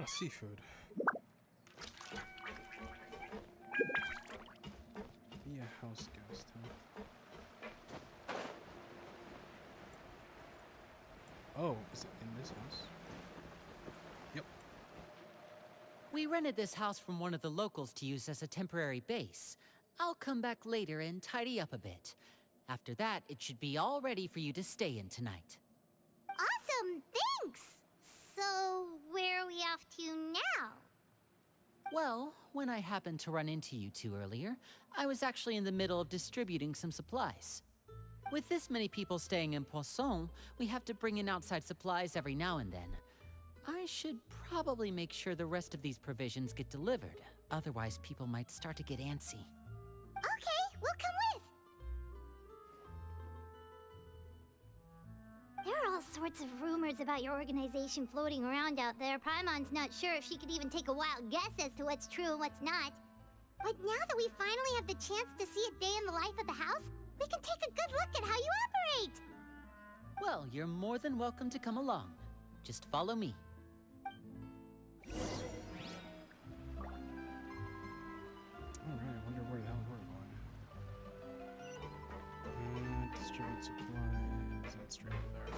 seafood. Be a house guest, huh? Oh, is it in this house? Yep. We rented this house from one of the locals to use as a temporary base. I'll come back later and tidy up a bit. After that, it should be all ready for you to stay in tonight. Awesome, thanks! So, where are we off to now? Well, when I happened to run into you two earlier, I was actually in the middle of distributing some supplies. With this many people staying in Poisson, we have to bring in outside supplies every now and then. I should probably make sure the rest of these provisions get delivered. Otherwise, people might start to get antsy. Okay, we'll come with! There are all sorts of rumors about your organization floating around out there. Paimon's not sure if she could even take a wild guess as to what's true and what's not. But now that we finally have the chance to see a day in the life of the house, we can take a good look at how you operate! Well, you're more than welcome to come along. Just follow me. Alright, I wonder where the hell we're going. Distribute supplies. That's straight over there.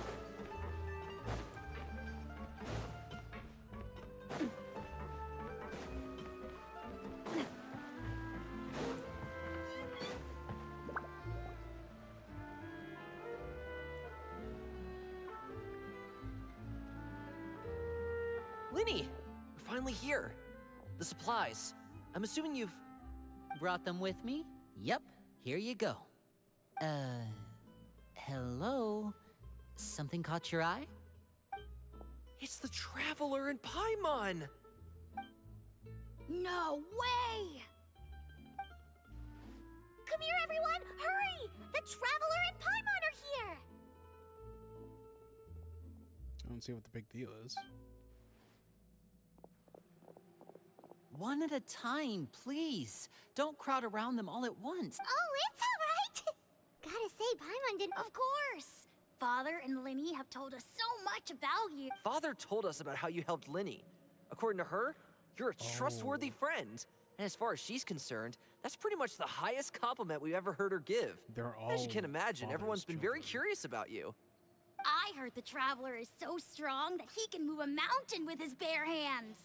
Linny! We're finally here. The supplies. I'm assuming you've... Brought them with me? Yep, here you go. Hello? Something caught your eye? It's the Traveler in Paimon! No way! Come here, everyone! Hurry! The Traveler and Paimon are here! I don't see what the big deal is. One at a time, please. Don't crowd around them all at once. Oh, it's all right! Gotta say, Paimon didn't... Of course! Father and Linny have told us so much about you. Father told us about how you helped Linny. According to her, you're a trustworthy friend. And as far as she's concerned, that's pretty much the highest compliment we've ever heard her give. They're all As you can imagine, Father's everyone's been very children. curious about you. I heard the Traveler is so strong that he can move a mountain with his bare hands.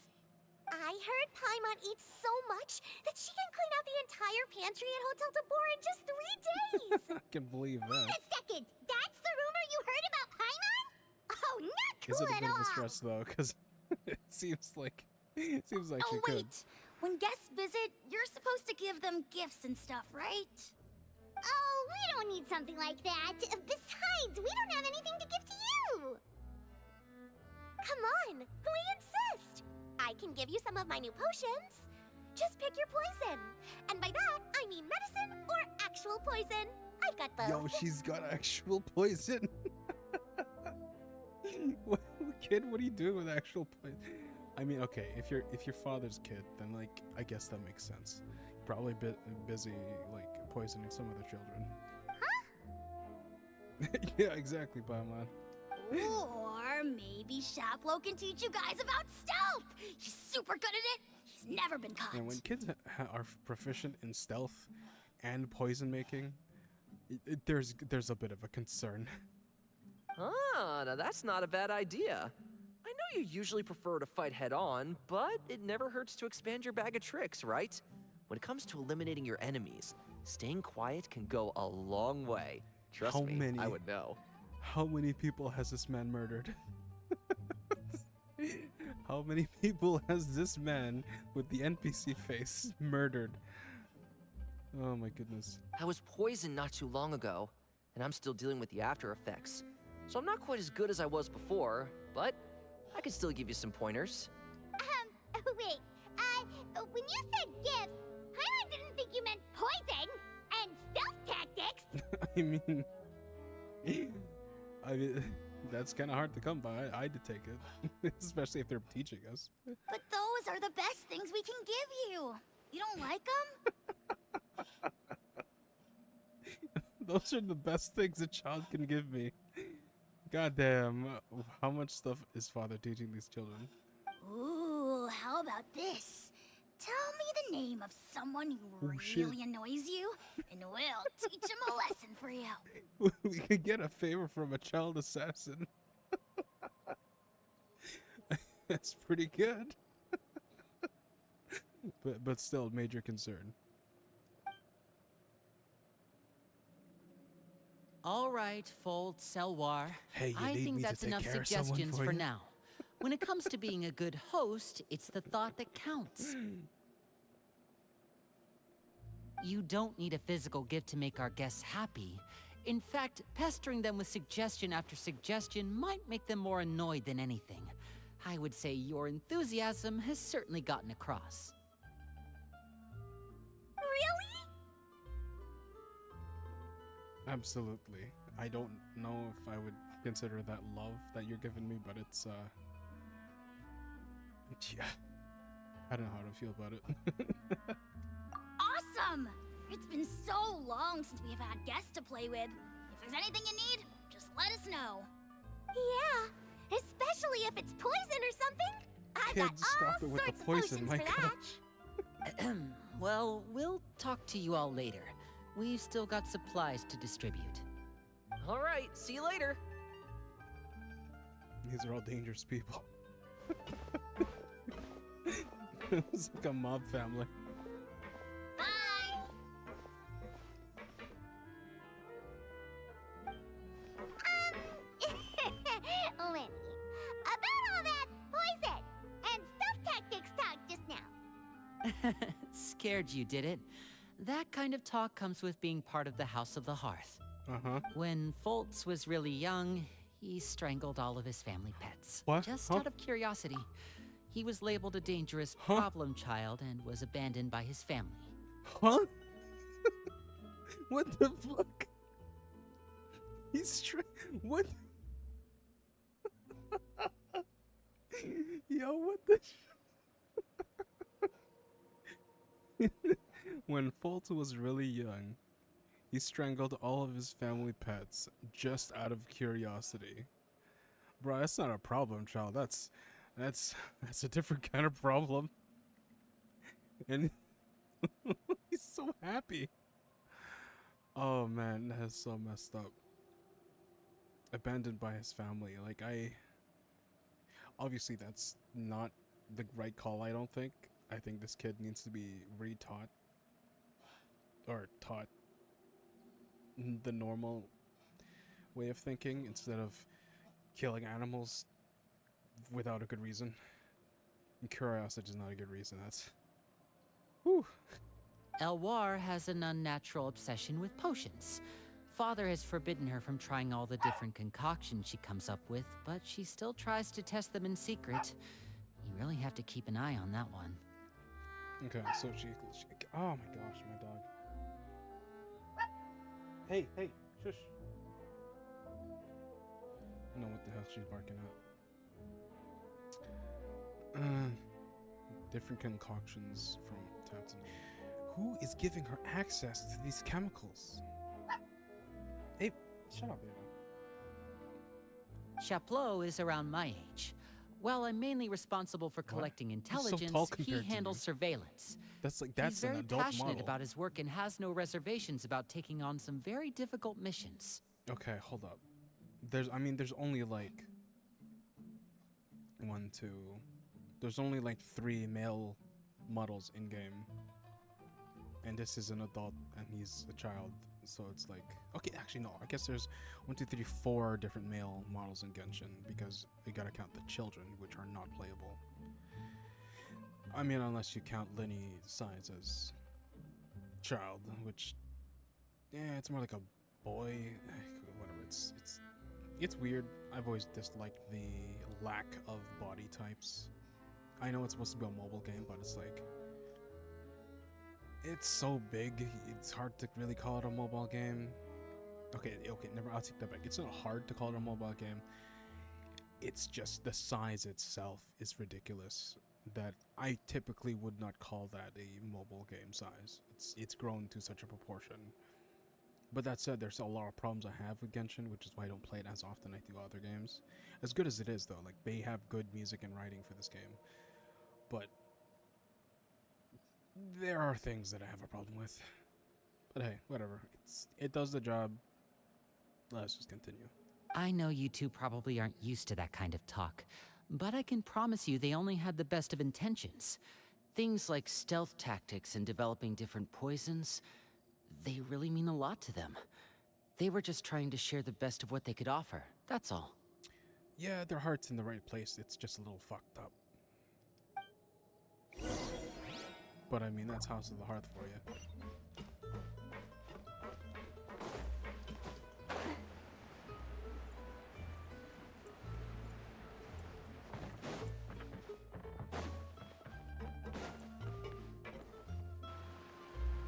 I heard Paimon eats so much that she can clean out the entire pantry at Hotel Tabor in just 3 days. I can believe Wait that. a second, that's the rumor you heard about Paimon? Oh, not cool Is it a at bit of a all. stress though? Because it seems like she Oh could. wait, when guests visit, you're supposed to give them gifts and stuff, right? Oh, we don't need something like that. Besides, we don't have anything to give to you. Come on, we insist. I can give you some of my new potions. Just pick your poison. And by that, I mean medicine or actual poison. I've got both. Yo, she's got actual poison. Kid, what are you doing with actual poison? I mean, okay, if you're father's kid, then like I guess that makes sense. Probably busy like poisoning some other children. Huh? Yeah, exactly, Paimon. Or maybe Shaplo can teach you guys about stealth. He's super good at it. He's never been caught. And when kids are proficient in stealth and poison making, there's a bit of a concern. Ah, now that's not a bad idea. I know you usually prefer to fight head-on, but it never hurts to expand your bag of tricks, right? When it comes to eliminating your enemies, staying quiet can go a long way. Trust How me, many? I would know. How many people has this man murdered? How many people has this man with the NPC face murdered? Oh my goodness. I was poisoned not too long ago, and I'm still dealing with the after effects. So I'm not quite as good as I was before, but I can still give you some pointers. Wait, when you said gifts, Paimon didn't think you meant poison and stealth tactics. I mean, that's kind of hard to come by. I had to take it, especially if they're teaching us. But those are the best things we can give you. You don't like them? Those are the best things a child can give me. Goddamn, how much stuff is father teaching these children? Ooh, Well, how about this? Tell me the name of someone who shit. really annoys you, and we'll teach him a lesson for you. We could get a favor from a child assassin. That's pretty good. but still, major concern. All right, Fold, Selwar. Hey, you I need think me to that's take enough care of someone suggestions for for you? now. When it comes to being a good host, it's the thought that counts. You don't need a physical gift to make our guests happy. In fact, pestering them with suggestion after suggestion might make them more annoyed than anything. I would say your enthusiasm has certainly gotten across. Really? Absolutely. I don't know if I would consider that love that you're giving me, but it's yeah. I don't know how to feel about it. Awesome! It's been so long since we've had guests to play with. If there's anything you need, just let us know. Yeah, especially if it's poison or something. I've got Kids, stop all it with the sorts of poison, potions my for that. Well, we'll talk to you all later. We've still got supplies to distribute. All right, see you later. These are all dangerous people. It's like a mob family. Bye! Lenny, about all that poison and stuff tactics talk just now. Scared you, did it? That kind of talk comes with being part of the House of the Hearth. Uh-huh. When Foltz was really young, he strangled all of his family pets. What? Just Huh? out of curiosity. He was labeled a dangerous Huh? problem child and was abandoned by his family. Huh? What the fuck? He's straight. What? Yo, what the? When Foltz was really young, he strangled all of his family pets just out of curiosity. Bro, that's not a problem child. That's a different kind of problem. And he's so happy. Oh man, that's so messed up. Abandoned by his family. Like obviously that's not the right call, I don't think. I think this kid needs to be retaught or taught the normal way of thinking instead of killing animals without a good reason. And curiosity is not a good reason. That's whew. Elwar has an unnatural obsession with potions. Father has forbidden her from trying all the different concoctions she comes up with, but she still tries to test them in secret. You really have to keep an eye on that one. Okay, so she oh my gosh, my dog. Hey, shush. I don't know what the hell she's barking at. Different concoctions from Tapton. Who is giving her access to these chemicals? Hey, shut up, Ava. Chaplot is around my age. While I'm mainly responsible for collecting so intelligence, tall he compared to handles you. surveillance. That's He's an very adult passionate model. about his work and has no reservations about taking on some very difficult missions. Okay, hold up. There's only like one, two. There's only like 3 male models in game. And this is an adult and he's a child. So it's like, okay, actually no, I guess there's 1, 2, 3, 4 different male models in Genshin because you gotta count the children, which are not playable. I mean, unless you count Linny Science as child, which, yeah, it's more like a boy. Whatever. It's weird. I've always disliked the lack of body types. I know it's supposed to be a mobile game, but it's like, it's so big, it's hard to really call it a mobile game. Okay, I'll take that back. It's not hard to call it a mobile game. It's just the size itself is ridiculous. That I typically would not call that a mobile game size. It's grown to such a proportion. But that said, there's a lot of problems I have with Genshin, which is why I don't play it as often as I do other games. As good as it is, though, like they have good music and writing for this game. but there are things that I have a problem with. But hey, whatever. It does the job. Let's just continue. I know you two probably aren't used to that kind of talk, but I can promise you they only had the best of intentions. Things like stealth tactics and developing different poisons, they really mean a lot to them. They were just trying to share the best of what they could offer, that's all. Yeah, their heart's in the right place. It's just a little fucked up. But I mean, that's House of the Hearth for you.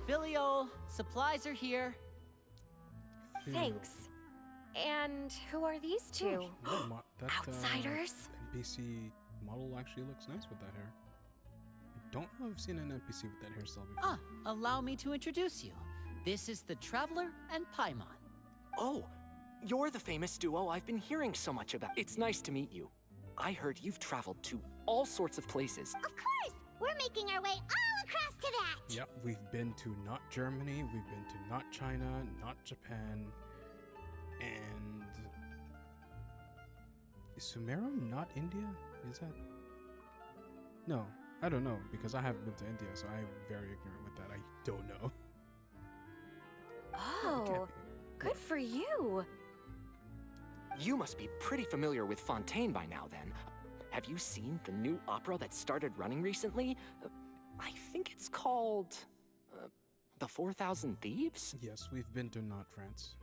Filial, supplies are here. Thanks. And who are these two? That Outsiders? NPC model actually looks nice with that hair. I don't know if I've seen an NPC with that hairstyle before. Ah, allow me to introduce you. This is the Traveler and Paimon. Oh, you're the famous duo I've been hearing so much about. It's nice to meet you. I heard you've traveled to all sorts of places. Of course! We're making our way all across to that! Yep, we've been to not Germany, we've been to not China, not Japan, and... Is Sumeru not India? Is that... No, I don't know, because I haven't been to India, so I'm very ignorant with that. I don't know. Oh, Can't be. good for you. You must be pretty familiar with Fontaine by now, then. Have you seen the new opera that started running recently? I think it's called... The 4,000 Thieves? Yes, we've been to not France.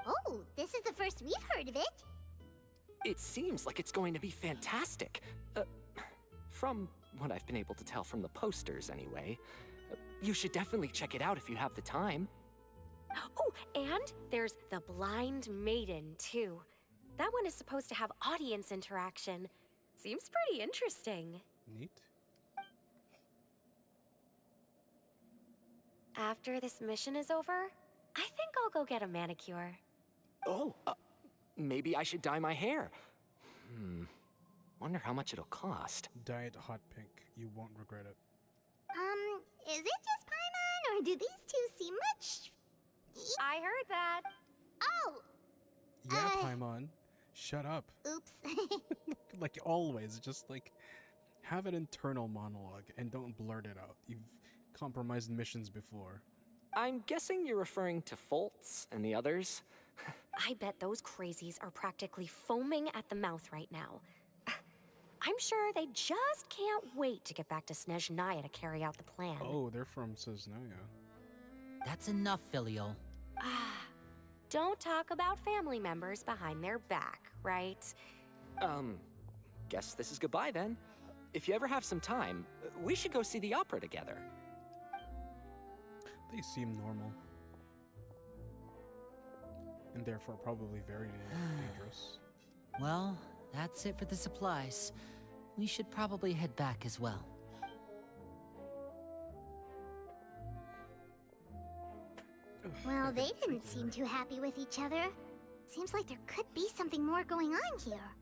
Oh, this is the first we've heard of it. It seems like it's going to be fantastic. From what I've been able to tell from the posters, anyway. You should definitely check it out if you have the time. Oh, and there's The Blind Maiden, too. That one is supposed to have audience interaction. Seems pretty interesting. Neat. After this mission is over, I think I'll go get a manicure. Oh, maybe I should dye my hair. Wonder how much it'll cost. Dye it hot pink. You won't regret it. Is it just Paimon, or do these two seem much... I heard that. Oh! Yeah, Paimon. Shut up. Oops. Like always, just like have an internal monologue and don't blurt it out. You've compromised missions before. I'm guessing you're referring to Foltz and the others. I bet those crazies are practically foaming at the mouth right now. I'm sure they just can't wait to get back to Snezhnaya to carry out the plan. Oh, they're from Snezhnaya. That's enough, Filial. Don't talk about family members behind their back, right? Guess this is goodbye then. If you ever have some time, we should go see the opera together. They seem normal. And therefore probably very dangerous. Well, that's it for the supplies. We should probably head back as well. Well, they didn't seem too happy with each other. Seems like there could be something more going on here.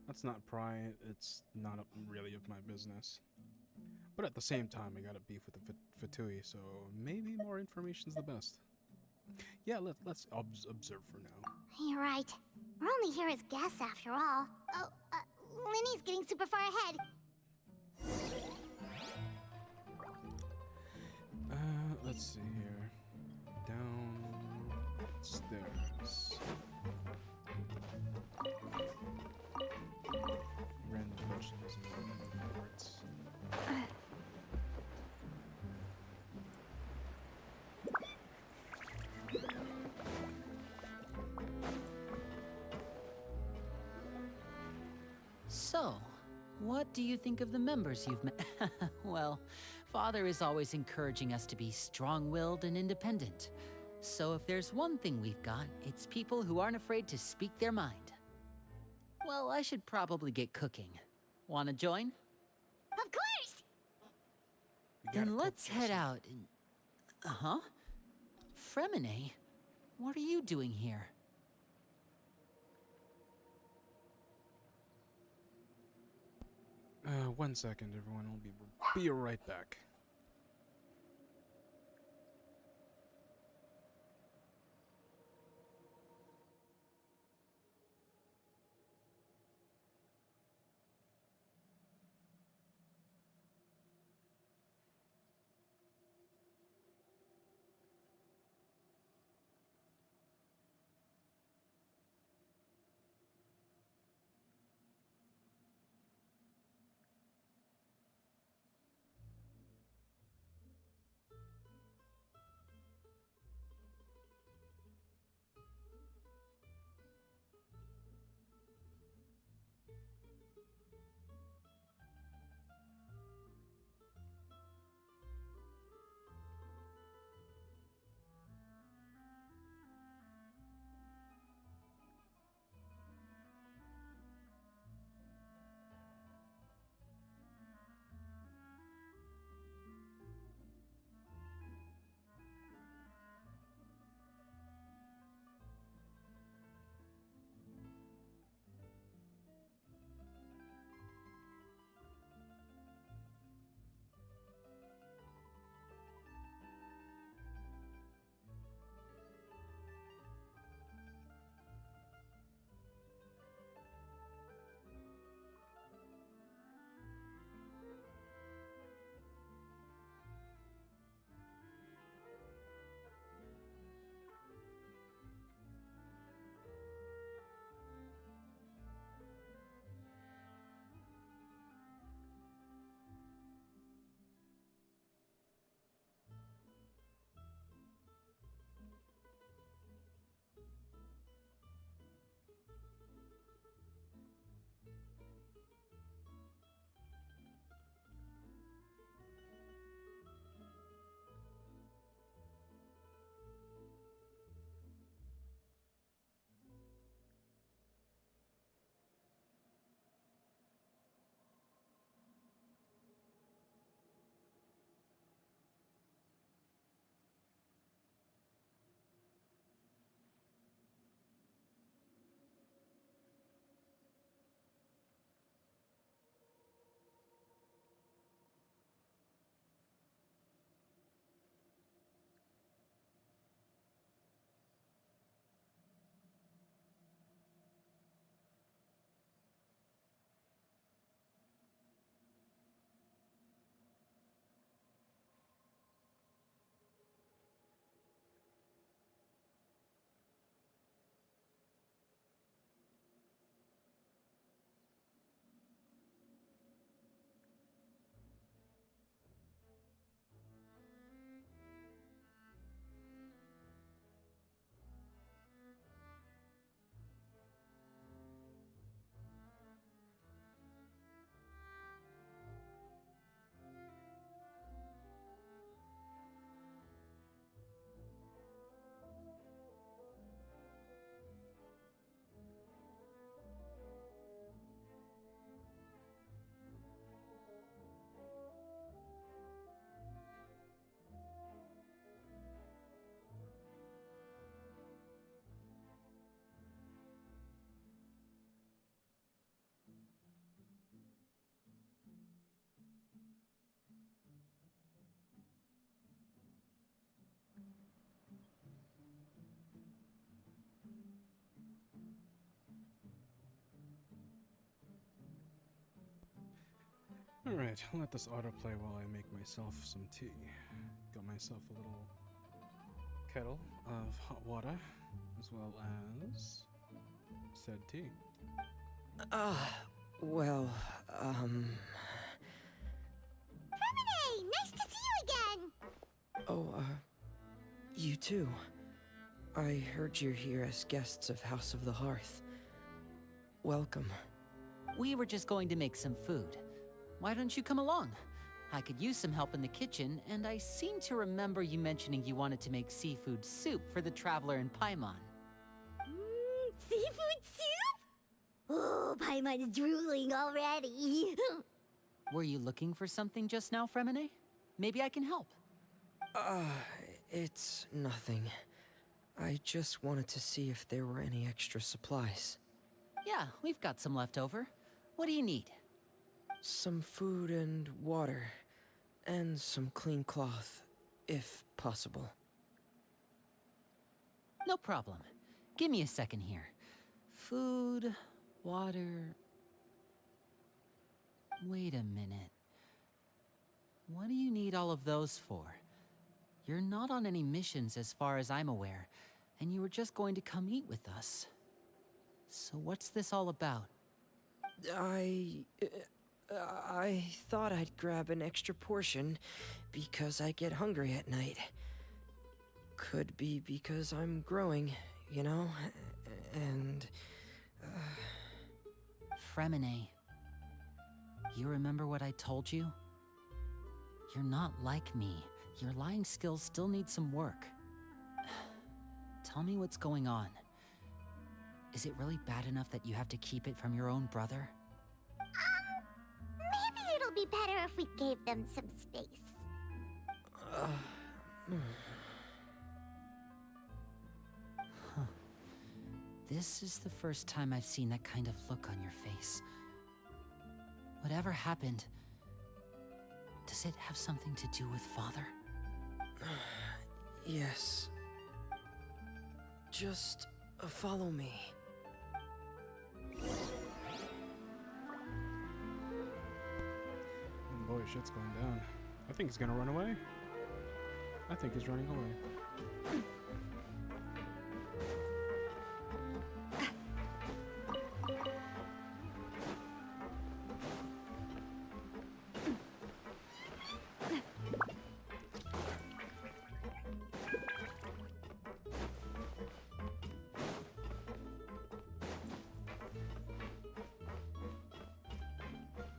That's not pride. It's not really of my business. But at the same time, I got a beef with the Fatui, so maybe more information's the best. Yeah, let's observe for now. You're right. We're only here as guests after all. Oh, Winnie's getting super far ahead. Let's see here. Downstairs. Random questions and reports. So, what do you think of the members you've met? Well, Father is always encouraging us to be strong-willed and independent. So if there's one thing we've got, it's people who aren't afraid to speak their mind. Well, I should probably get cooking. Wanna join? Of course! Then let's head out and... Uh-huh? Fremine? What are you doing here? 1 second, everyone. Be right back. Alright, I'll let this autoplay while I make myself some tea. Got myself a little kettle of hot water, as well as said tea. Well, Hey, nice to see you again! Oh, you too. I heard you're here as guests of House of the Hearth. Welcome. We were just going to make some food. Why don't you come along? I could use some help in the kitchen, and I seem to remember you mentioning you wanted to make seafood soup for the traveler in Paimon. Seafood soup? Oh, Paimon's drooling already. Were you looking for something just now, Fremine? Maybe I can help. It's nothing. I just wanted to see if there were any extra supplies. Yeah, we've got some left over. What do you need? Some food and water, and some clean cloth, if possible. No problem. Give me a second here. Food, water... Wait a minute. What do you need all of those for? You're not on any missions as far as I'm aware, and you were just going to come eat with us. So what's this all about? I thought I'd grab an extra portion because I get hungry at night. Could be because I'm growing, you know? And... Fremine. You remember what I told you? You're not like me. Your lying skills still need some work. Tell me what's going on. Is it really bad enough that you have to keep it from your own brother? Maybe it'll be better if we gave them some space. This is the first time I've seen that kind of look on your face. Whatever happened, does it have something to do with Father? yes. Just follow me. Oh boy, shit's going down. I think he's gonna run away. I think he's running away.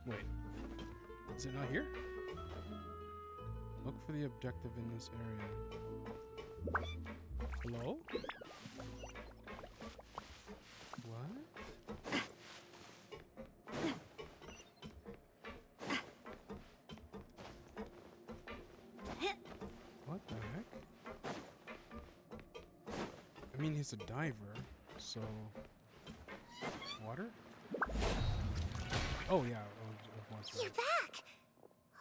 Wait, is it not here? Look for the objective in this area. Hello? What? What the heck? I mean, he's a diver, so... Water? Oh, yeah. You're back!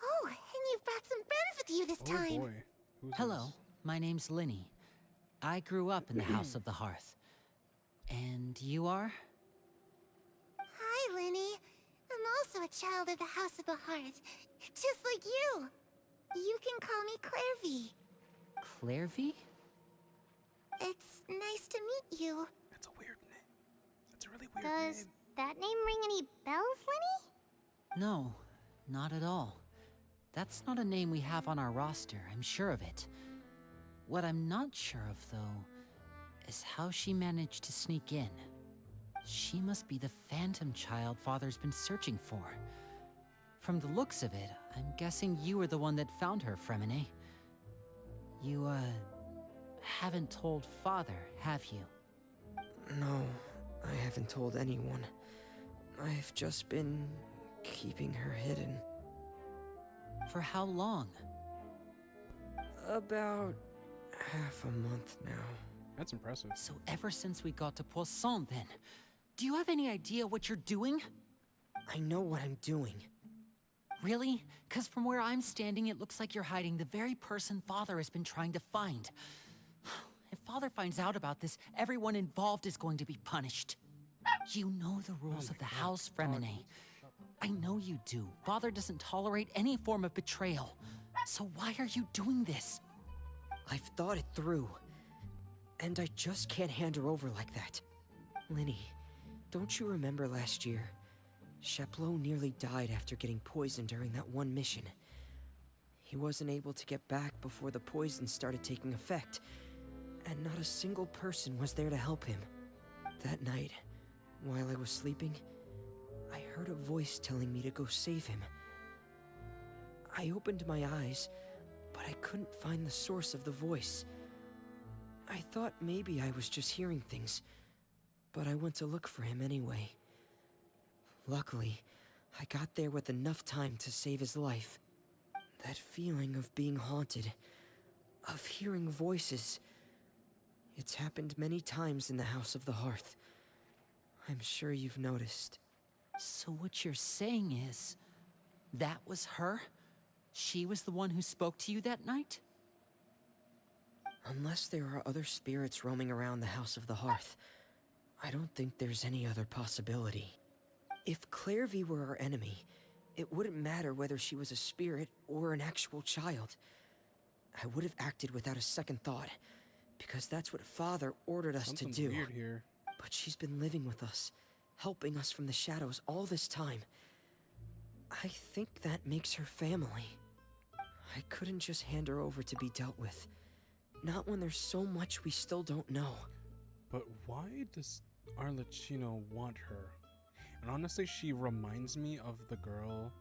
Oh, and you've brought some friends with you this time. Oh boy. Who's Hello, this? my name's Linny. I grew up in the House of the Hearth. And you are? Hi, Linny. I'm also a child of the House of the Hearth, just like you. You can call me Clairvy. Clairvy? It's nice to meet you. That's a weird name. That's a really weird Does name. that name ring any bells, Linny? No, not at all. That's not a name we have on our roster, I'm sure of it. What I'm not sure of, though, is how she managed to sneak in. She must be the phantom child Father's been searching for. From the looks of it, I'm guessing you were the one that found her, Fremine. You, haven't told Father, have you? No, I haven't told anyone. I've just been keeping her hidden. For how long? About half a month now. That's impressive. So ever since we got to Poisson, then. Do you have any idea what you're doing? I know what I'm doing. Really? 'Cause from where I'm standing, it looks like you're hiding the very person Father has been trying to find. If Father finds out about this, everyone involved is going to be punished. You know the rules of the house, Fremine. I know you do. Father doesn't tolerate any form of betrayal. So why are you doing this? I've thought it through. And I just can't hand her over like that. Linny, don't you remember last year? Chapleau nearly died after getting poisoned during that one mission. He wasn't able to get back before the poison started taking effect, and not a single person was there to help him. That night, while I was sleeping, I heard a voice telling me to go save him. I opened my eyes, but I couldn't find the source of the voice. I thought maybe I was just hearing things, but I went to look for him anyway. Luckily, I got there with enough time to save his life. That feeling of being haunted, of hearing voices, it's happened many times in the House of the Hearth. I'm sure you've noticed. So what you're saying is, That was her? She was the one who spoke to you that night? Unless there are other spirits roaming around the House of the Hearth, I don't think there's any other possibility. If Clairvy were our enemy, it wouldn't matter whether she was a spirit or an actual child. I would have acted without a second thought, because that's what Father ordered us Something's to do. weird here. But she's been living with us, helping us from the shadows all this time. I think that makes her family. I couldn't just hand her over to be dealt with. Not when there's so much we still don't know. But why does Arlecchino want her? And honestly, she reminds me of the girl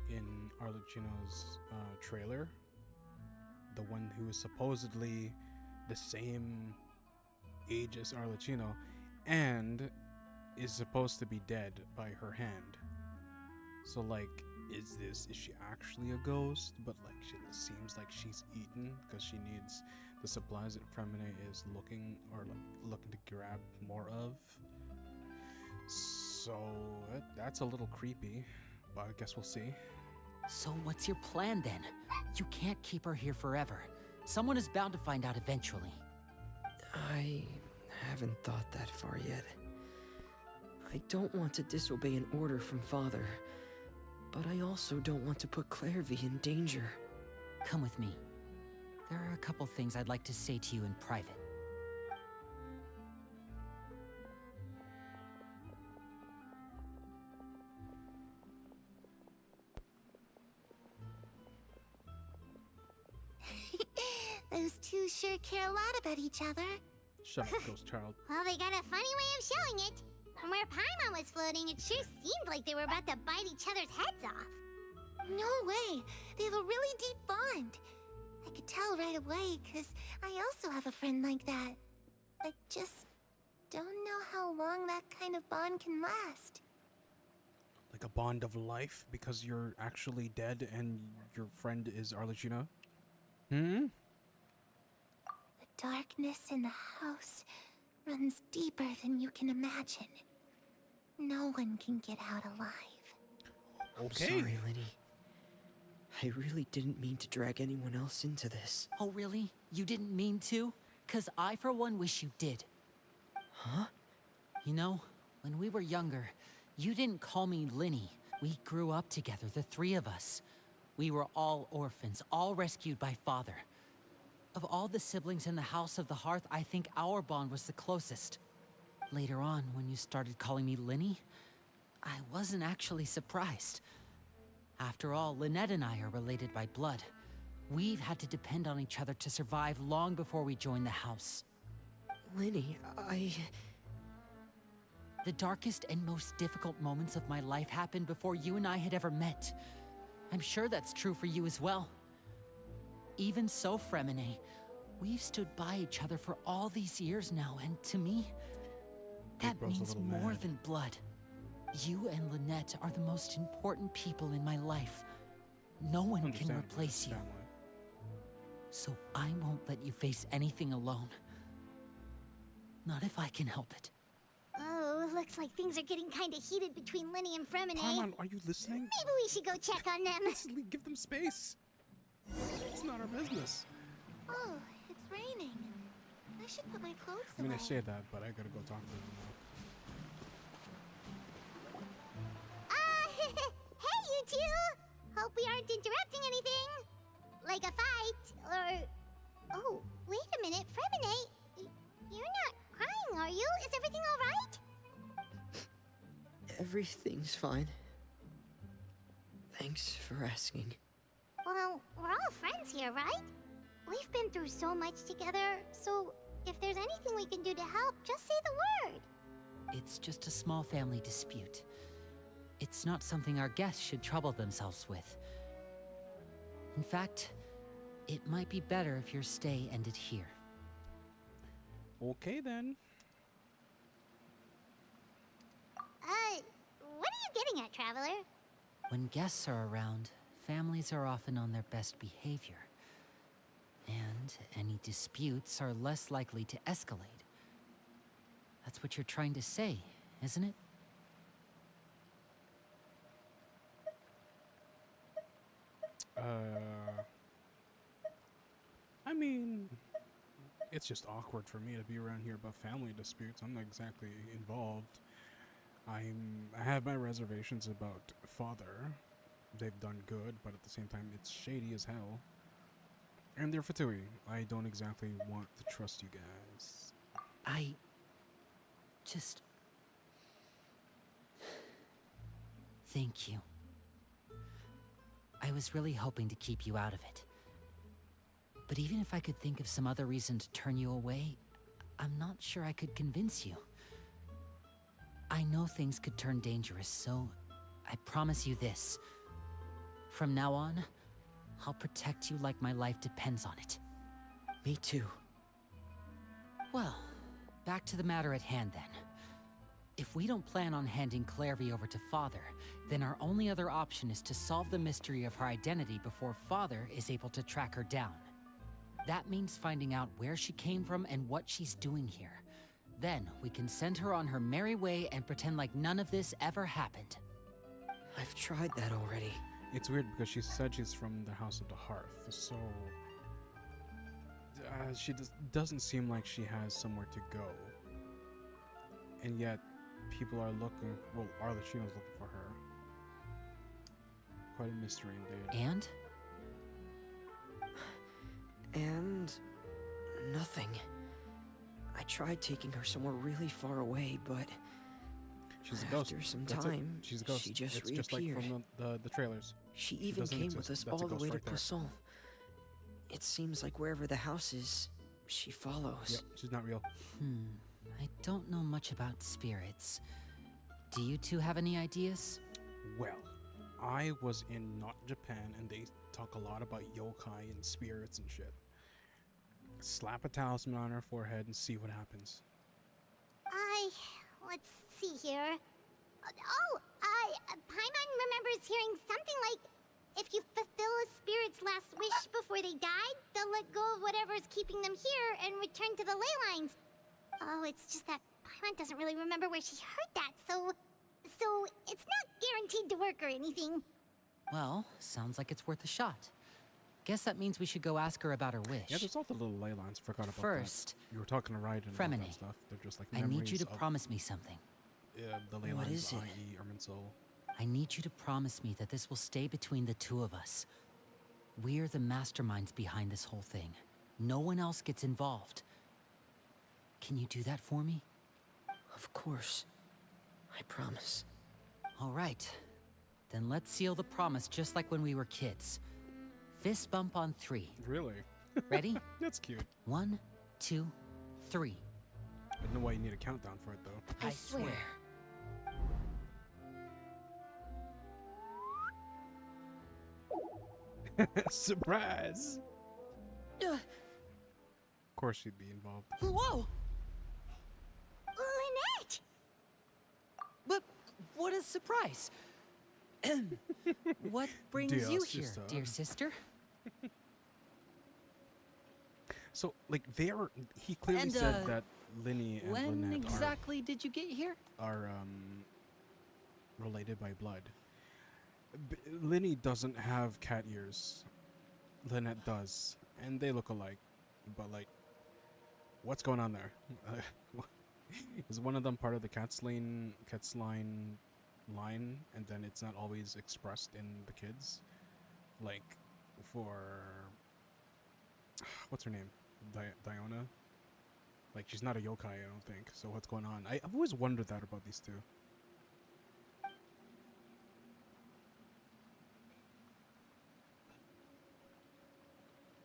in Arlecchino's trailer. The one who is supposedly the same age as Arlecchino and is supposed to be dead by her hand. So like, is she actually a ghost? But like, she seems like she's eaten because she needs the supplies that Fremine is looking to grab more of. So that's a little creepy, but I guess we'll see. So what's your plan then? You can't keep her here forever. Someone is bound to find out eventually. I haven't thought that far yet. I don't want to disobey an order from Father, but I also don't want to put Clairvy in danger. Come with me. There are a couple things I'd like to say to you in private. Those two sure care a lot about each other. Shut up, ghost child. Well, they got a funny way of showing it. From where Paimon was floating, it sure seemed like they were about to bite each other's heads off. No way. They have a really deep bond. I could tell right away, because I also have a friend like that. I just don't know how long that kind of bond can last. Like a bond of life because you're actually dead and your friend is Arlecchino? Hmm? The darkness in the house runs deeper than you can imagine. No one can get out alive. Okay. Sorry, Lenny. I really didn't mean to drag anyone else into this. Oh really? You didn't mean to? 'Cause I for one wish you did. Huh? You know, when we were younger, you didn't call me Linny. We grew up together, the three of us. We were all orphans, all rescued by Father. Of all the siblings in the House of the Hearth, I think our bond was the closest. Later on, when you started calling me Linny, I wasn't actually surprised. After all, Lynette and I are related by blood. We've had to depend on each other to survive long before we joined the house. Lenny, The darkest and most difficult moments of my life happened before you and I had ever met. I'm sure that's true for you as well. Even so, Fremine, we've stood by each other for all these years now, and to me, that bro's a means little more mad. than blood. You and Lynette are the most important people in my life. No one can Understandable, replace you. family. So I won't let you face anything alone. Not if I can help it. Oh, looks like things are getting kind of heated between Linny and Fremine. Paimon, are you listening? Maybe we should go check on them. Give them space. It's not our business. Oh, it's raining. I should put my clothes I mean, away. I say that, but I gotta go talk to them now. Hey, you two! Hope we aren't interrupting anything. Like a fight, or... Oh, wait a minute, Fremine. You're not crying, are you? Is everything all right? everything's fine. Thanks for asking. Well, we're all friends here, right? We've been through so much together, so if there's anything we can do to help, just say the word. It's just a small family dispute. It's not something our guests should trouble themselves with. In fact, it might be better if your stay ended here. Okay then. What are you getting at, Traveler? When guests are around, families are often on their best behavior. And any disputes are less likely to escalate. That's what you're trying to say, isn't it? Uh, I mean, it's just awkward for me to be around here about family disputes. I'm not exactly involved. I have my reservations about father. They've done good, but at the same time, it's shady as hell. And they're Fatui. I don't exactly want to trust you guys. I just... Thank you. I was really hoping to keep you out of it. But even if I could think of some other reason to turn you away, I'm not sure I could convince you. I know things could turn dangerous, so I promise you this. From now on, I'll protect you like my life depends on it. Me too. Well, back to the matter at hand then. If we don't plan on handing Clairvy over to Father, then our only other option is to solve the mystery of her identity before Father is able to track her down. That means finding out where she came from and what she's doing here. Then we can send her on her merry way and pretend like none of this ever happened. I've tried that already. It's weird because she said she's from the House of the Hearth, so she doesn't seem like she has somewhere to go. And yet, people are looking. Well, Arlecchino's looking for her. Quite a mystery indeed. And? And nothing. I tried taking her somewhere really far away, but She's a ghost. after some That's it. time, She's a ghost. she just it's reappeared. just like from the trailers. She even doesn't came exist. with us That's a all the ghost way to right there. Poisson. It seems like wherever the house is, she follows. Yep, she's not real. I don't know much about spirits. Do you two have any ideas? Well, I was in not Japan, and they talk a lot about yokai and spirits and shit. Slap a talisman on her forehead and see what happens. Let's see here. Paimon remembers hearing something like, if you fulfill a spirit's last wish before they died, they'll let go of whatever's keeping them here and return to the ley lines. Oh, it's just that Paimon doesn't really remember where she heard that, so it's not guaranteed to work or anything. Well, sounds like it's worth a shot. Guess that means we should go ask her about her wish. Yeah, there's all the little ley lines. Forgot about First, that. You were talking to Raiden about Fremine, that stuff. They're just like I need you to memories promise me something. of, the ley What lines, is it? i.e. Irminsul. I need you to promise me that this will stay between the two of us. We're the masterminds behind this whole thing. No one else gets involved. Can you do that for me? Of course. I promise. All right. Then let's seal the promise just like when we were kids. Fist bump on 3. Really? Ready? That's cute. 1, 2, 3. I don't know why you need a countdown for it, though. I swear. Surprise! Uh, Of course she'd be involved. whoa! Lynette! But what a surprise! What brings Dear you here, sister. dear sister? So, like, he clearly And, said that Linny and When Lynette exactly did you get here? are related by blood. Linny doesn't have cat ears. Lynette does. And they look alike. But, like, what's going on there? Is one of them part of the Cat's-line line, and then it's not always expressed in the kids? Like, for... What's her name? Diona? Like, she's not a yokai, I don't think. So what's going on? I've always wondered that about these two.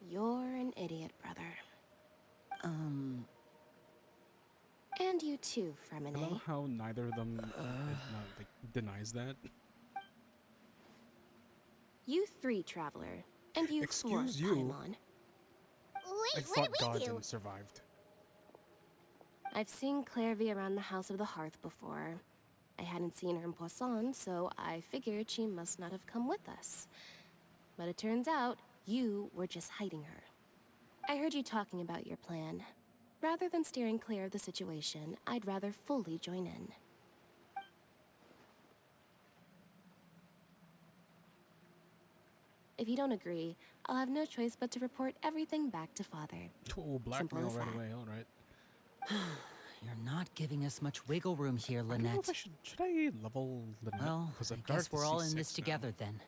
You're an idiot, brother. And you too, I love Fremine. how neither of them denies that. You 3, Traveler. And you 4, Excuse you. Paimon. I Wait, fought what gods did we do? and survived. I've seen Clairvy around the House of the Hearth before. I hadn't seen her in Poisson, so I figured she must not have come with us. But it turns out, you were just hiding her. I heard you talking about your plan. Rather than steering clear of the situation, I'd rather fully join in. If you don't agree, I'll have no choice but to report everything back to Father. Oh, Simple blackmail as right that. away. All right. You're not giving us much wiggle room here, I don't know if Lynette. should I level Lynette? Well, Because I I've got guess her to we're all in C6 this now. together then.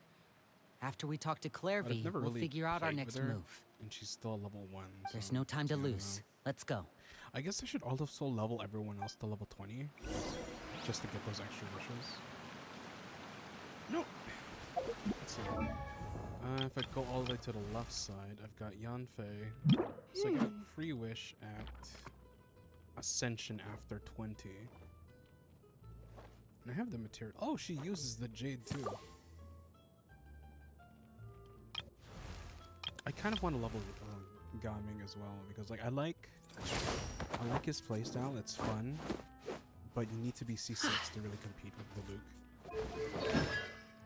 After we talk to But I've Clairvy, never we'll really figure out our played next with her, move. and she's still level 1. There's so no time to I don't know. lose. Let's go. I guess I should also level everyone else to level 20, just to get those extra wishes. Nope. Let's see. If I go all the way to the left side, I've got Yanfei. So I got free wish at Ascension after 20. And I have the material. Oh, she uses the Jade too. I kind of want to level Gaming as well because like I like his playstyle. It's fun, but you need to be C6 to really compete with the Luke.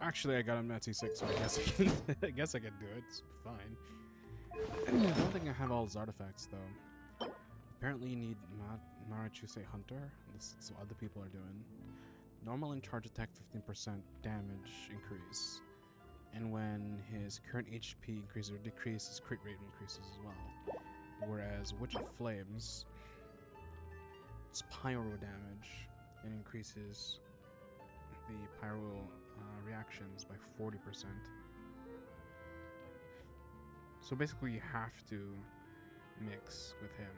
Actually, I got him at C6, so I guess I can. I guess I can do it. It's fine. I don't think I have all his artifacts though. Apparently, you need Marachuse Hunter. This is what other people are doing. Normal and charge attack 15% damage increase. And when his current HP increases or decreases, his crit rate increases as well. Whereas Witch of Flames, it's pyro damage and increases the pyro reactions by 40%. So basically you have to mix with him.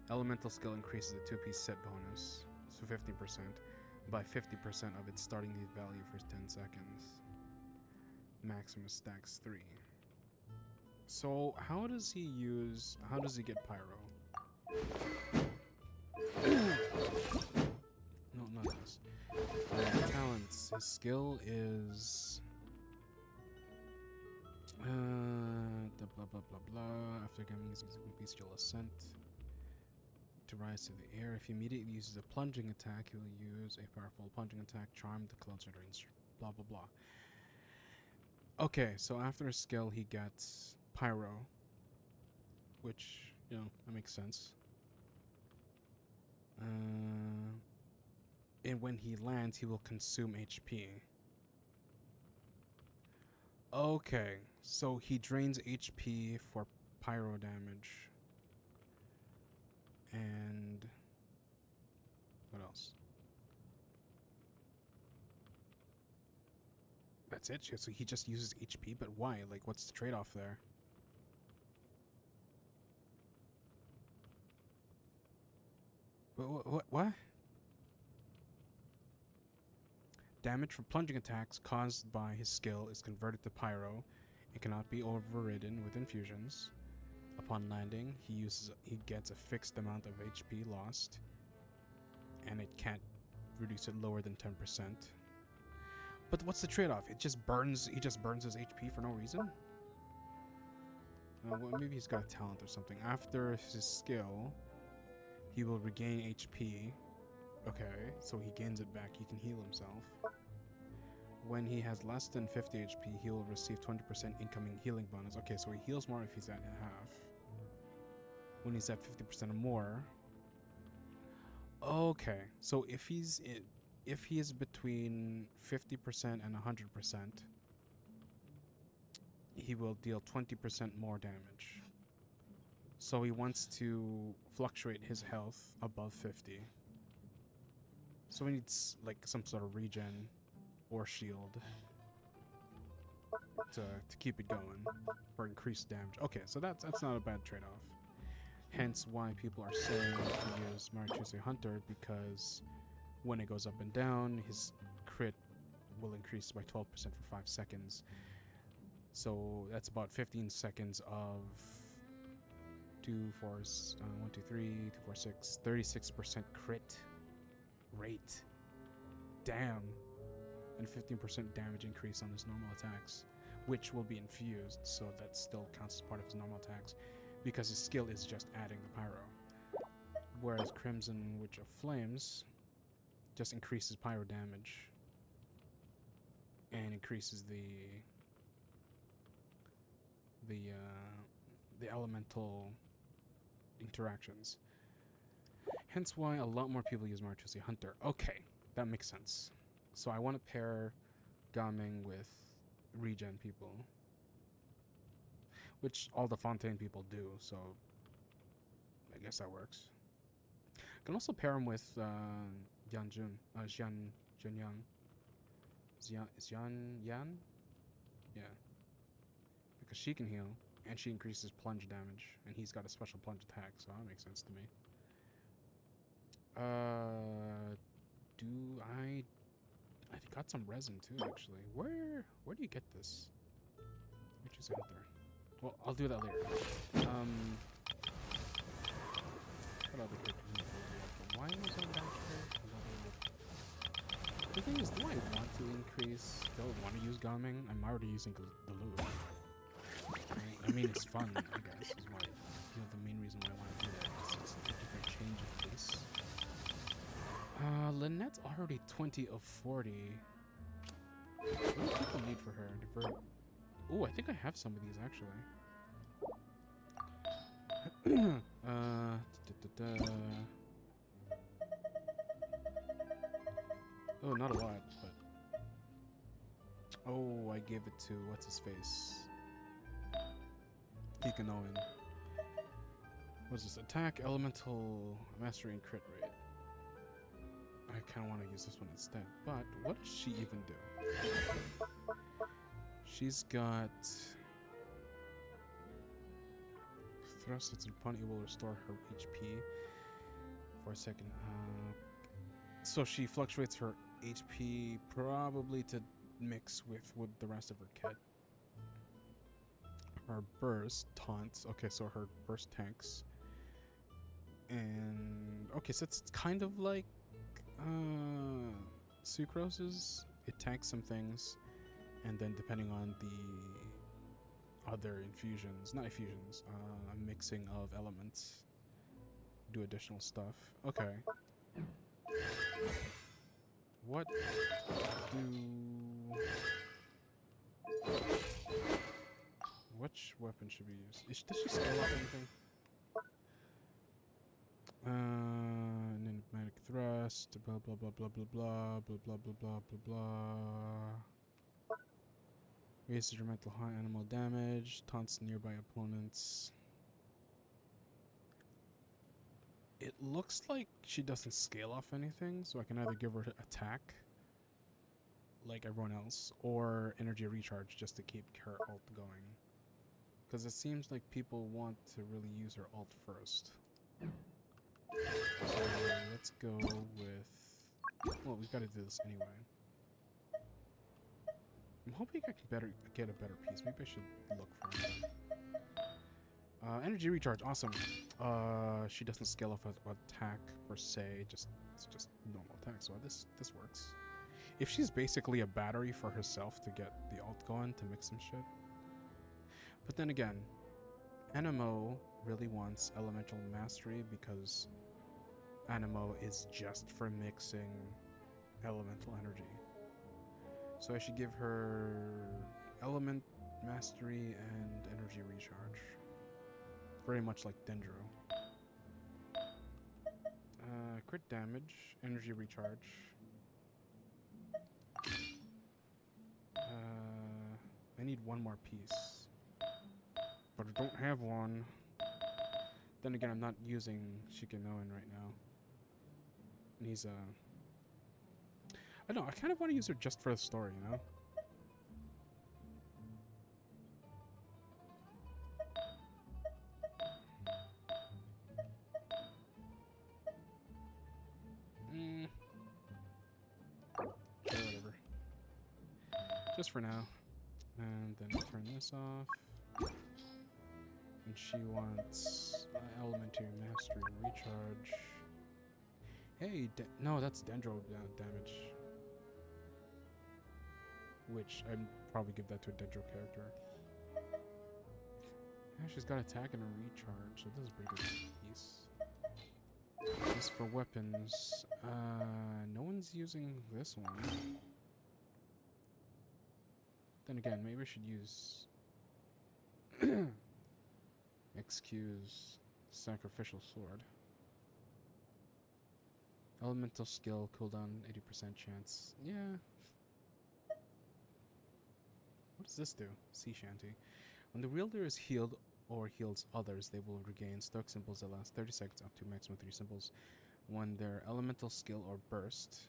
Elemental skill increases the 2-piece set bonus, so 15%, by 50% of its starting need value for 10 seconds. Maximum stacks 3. So how does he get pyro? No, not this. Talents. His skill is the blah blah blah blah. After getting his bestial ascent to rise to the air, if he immediately uses a plunging attack, he will use a powerful plunging attack, charm to close it range. Blah blah blah. Okay, so after his skill, he gets pyro, which that makes sense. And when he lands, he will consume HP. Okay, so he drains HP for pyro damage. And what else? That's it? So he just uses HP, but why? Like, what's the trade-off there? What? Damage from plunging attacks caused by his skill is converted to pyro. It cannot be overridden with infusions. Upon landing, he gets a fixed amount of HP lost, and it can't reduce it lower than 10%. But what's the trade-off? He just burns his HP for no reason? Well, maybe he's got a talent or something. After his skill, he will regain HP. Okay, so he gains it back. He can heal himself. When he has less than 50 HP, he will receive 20% incoming healing bonus. Okay, so he heals more if he's at half. When he's at 50% or more. Okay, so if he is between 50% and 100%, he will deal 20% more damage. So he wants to fluctuate his health above 50. So he needs like some sort of regen or shield to keep it going for increased damage. Okay, so that's not a bad trade-off. Hence why people are saying to use Marachuse Hunter, because when it goes up and down, his crit will increase by 12% for 5 seconds. So that's about 15 seconds of 2, 4, 1, 2, 3, 2, 4, 6, 36% crit rate. Damn. And 15% damage increase on his normal attacks, which will be infused, so that still counts as part of his normal attacks, because his skill is just adding the pyro. Whereas Crimson Witch of Flames just increases pyro damage and increases the elemental interactions. Hence why a lot more people use Marachuse Hunter. Okay, that makes sense. So I want to pair Gaming with regen people, which all the Fontaine people do. So I guess that works. Can also pair him with Yanjun, Jianyang, Xian Yan, yeah, because she can heal and she increases plunge damage, and he's got a special plunge attack, so that makes sense to me. Do I got some resin too, actually. Where do you get this? Which is out there. Well, I'll do that later. What other characters in the world? Why was I back here? The thing is, do I want to increase? Do I want to use Gaming? I'm already using the loot. I mean, it's fun, I guess, is why, the main reason why I want to do that. It's a different change of pace. Lynette's already 20 of 40. What do people need for her? Oh, I think I have some of these, actually. Oh, not a lot, but... Oh, I gave it to... What's his face? Hikanoin. What's this? Attack, elemental, mastery, and crit rate. I kind of want to use this one instead, but what does she even do? She's got... Thrust its opponent, it will restore her HP for a second. So she fluctuates her HP probably to mix with the rest of her kit. Her burst taunts. Okay, so her burst tanks. And okay, so it's kind of like Sucrose's. It tanks some things, and then depending on the other infusions, not infusions, a mixing of elements, do additional stuff. Okay. What do... Which weapon should we use? Does she scale up anything? Enigmatic thrust, blah blah blah blah blah blah blah blah blah blah blah blah. Raises your mental high animal damage, taunts nearby opponents. It looks like she doesn't scale off anything, so I can either give her attack, like everyone else, or energy recharge just to keep her ult going. Because it seems like people want to really use her ult first. So let's go with... Well, we've got to do this anyway. I'm hoping I can get a better piece. Maybe I should look for it. Energy recharge, awesome. She doesn't scale off attack per se, it's just normal attack. So this works. If she's basically a battery for herself to get the ult going to mix some shit. But then again, Animo really wants elemental mastery because Animo is just for mixing elemental energy. So I should give her element mastery and energy recharge. Very much like Dendro. Crit damage, energy recharge. I need one more piece. But I don't have one. Then again, I'm not using Shikanoin right now. And he's, I don't know, I kind of want to use her just for the story, you know? Sure, whatever. Just for now. And then we'll turn this off. And she wants elementary mastery and recharge. Hey, no, that's Dendro damage. Which I'd probably give that to a Dendro character. Yeah, she's got attack and a recharge, so this is a pretty good piece. As for weapons, no one's using this one. Then again, maybe I should use Excuse Sacrificial Sword. Elemental skill, cooldown 80% chance. Yeah. What does this do? Sea shanty. When the wielder is healed or heals others, they will regain stock symbols that last 30 seconds up to maximum 3 symbols. When their elemental skill or burst,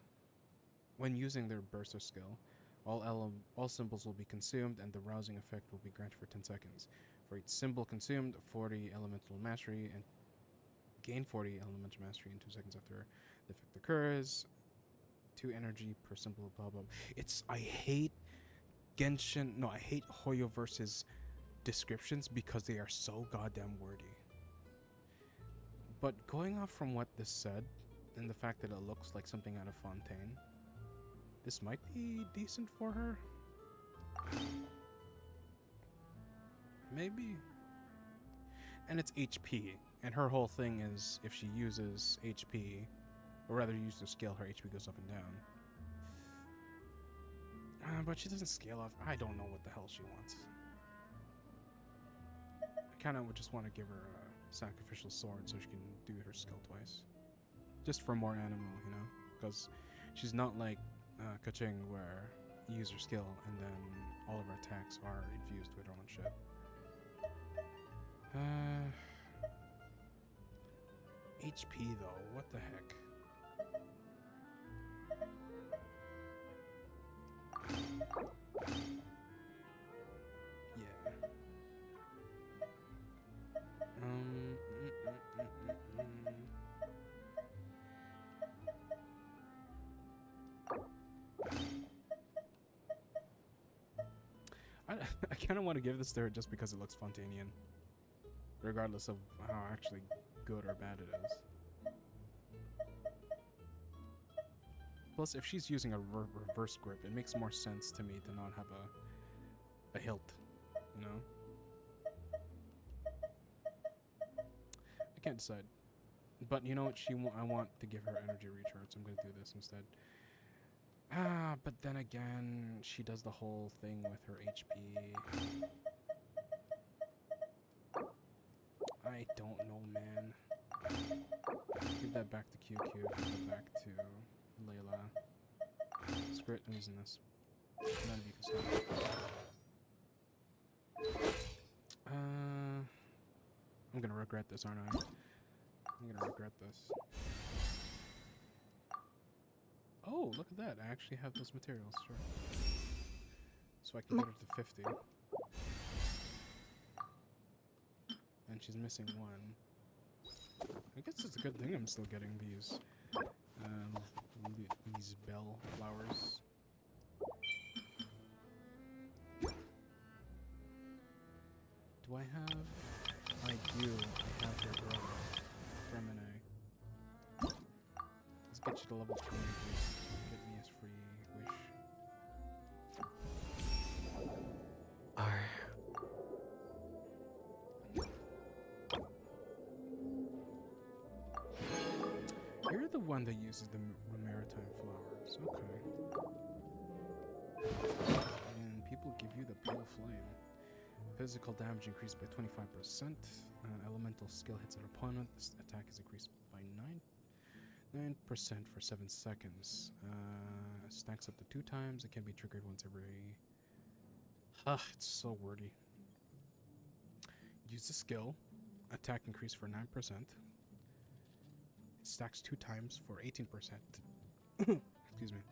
when using their burst or skill, all symbols will be consumed and the rousing effect will be granted for 10 seconds. For each symbol consumed, 40 elemental mastery and gain 40 elemental mastery in 2 seconds after the effect occurs. 2 energy per symbol, blah blah. I hate I hate Hoyo versus descriptions because they are so goddamn wordy. But going off from what this said and the fact that it looks like something out of Fontaine, this might be decent for her. Maybe. And it's HP, and her whole thing is if she uses HP, or rather uses the skill, her HP goes up and down. But she doesn't scale off. I don't know what the hell she wants. I kind of would just want to give her a sacrificial sword so she can do her skill twice. Just for more animal, you know? Because she's not like Kaching where you use her skill and then all of her attacks are infused with her own shit. HP though, what the heck? Yeah. I kind of want to give this to her just because it looks Fontanian, regardless of how actually good or bad it is. Plus, if she's using a reverse grip, it makes more sense to me to not have a hilt, you know? I can't decide. But you know what? I want to give her energy recharge, so I'm going to do this instead. But then again, she does the whole thing with her HP. I don't know, man. Give that back to QQ, give that back to Layla. Screw it, I'm using this. None of you can stop it. I'm gonna regret this, aren't I? I'm gonna regret this. Oh, look at that. I actually have those materials, sure. So I can get her to 50. And she's missing 1. I guess it's a good thing I'm still getting these bell flowers. Do I have? I do. I have her brother, Fremine. Let's get you to level 20, please. Get me his free wish. You're the one that uses the maritime flowers. Okay. And people give you the pale flame. Physical damage increased by 25%. Elemental skill hits an opponent. This attack is increased by 9% for 7 seconds. Stacks up to 2 times. It can be triggered once every... it's so wordy. Use the skill. Attack increase for 9%. It stacks 2 times for 18%. Excuse me.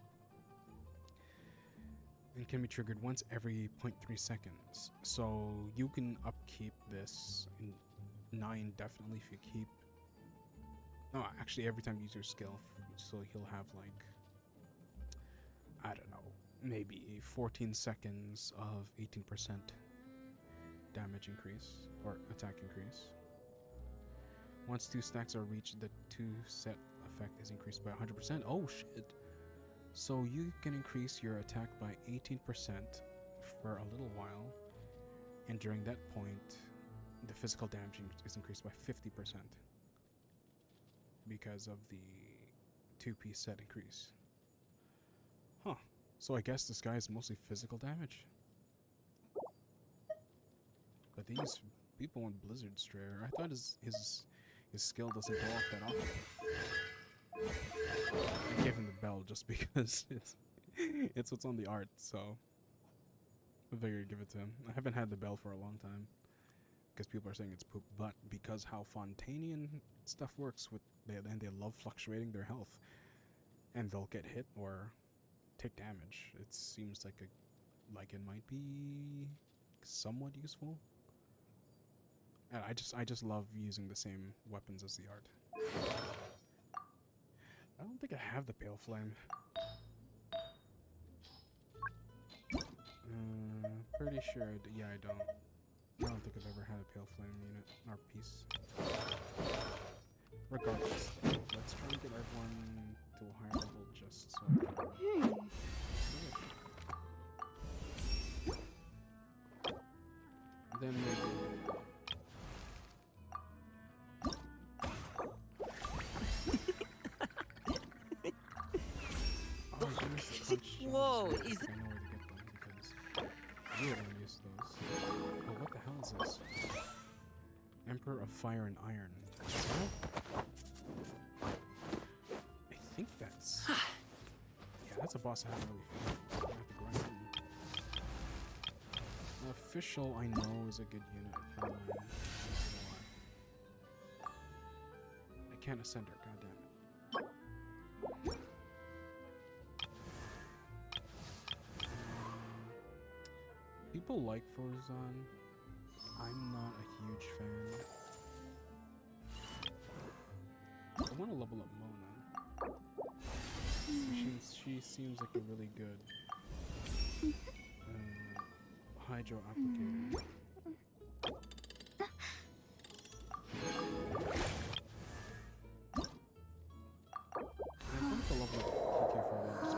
And can be triggered once every 0.3 seconds. So you can upkeep this indefinitely if you keep... No, actually every time you use your skill. So he'll have like... I don't know. Maybe 14 seconds of 18% damage increase. Or attack increase. Once 2 stacks are reached, the 2 set effect is increased by 100%. Oh shit. So you can increase your attack by 18% for a little while, and during that point, the physical damage is increased by 50% because of the 2-piece set increase. Huh. So I guess this guy is mostly physical damage. But these people want Blizzard Strayer. I thought his skill doesn't go off that often. I gave him the bell just because it's what's on the art, so I figured I'd give it to him. I haven't had the bell for a long time because people are saying it's poop, but because how Fontanian stuff works with they love fluctuating their health, and they'll get hit or take damage. It seems like it might be somewhat useful. And I just love using the same weapons as the art. I don't think I have the Pale Flame. Pretty sure yeah, I don't. I don't think I've ever had a Pale Flame unit or piece. Regardless, let's try and get everyone to a higher level just so I can... Then maybe... Oh, I used the punch shells. Whoa, I is know where to get them because we were gonna use those. Oh, what the hell is this? Emperor of Fire and Iron. Is that? I think that's... yeah, that's a boss I haven't really fought. So I have to grind him. Official, I know, is a good unit for mine. I can't ascend her, goddammit. People like Forzan. I'm not a huge fan. I want to level up Mona. She seems like a really good hydro applicator. I want to level up PK for a while.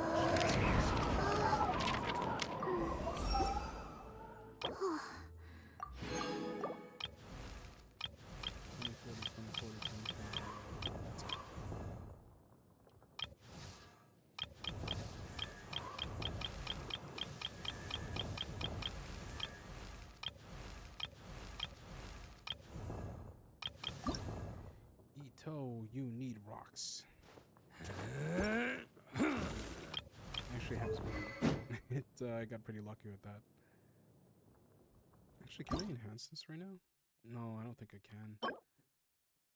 Ito, you need rocks. Actually has one. I got pretty lucky with that. Actually, can I enhance this right now? No, I don't think I can.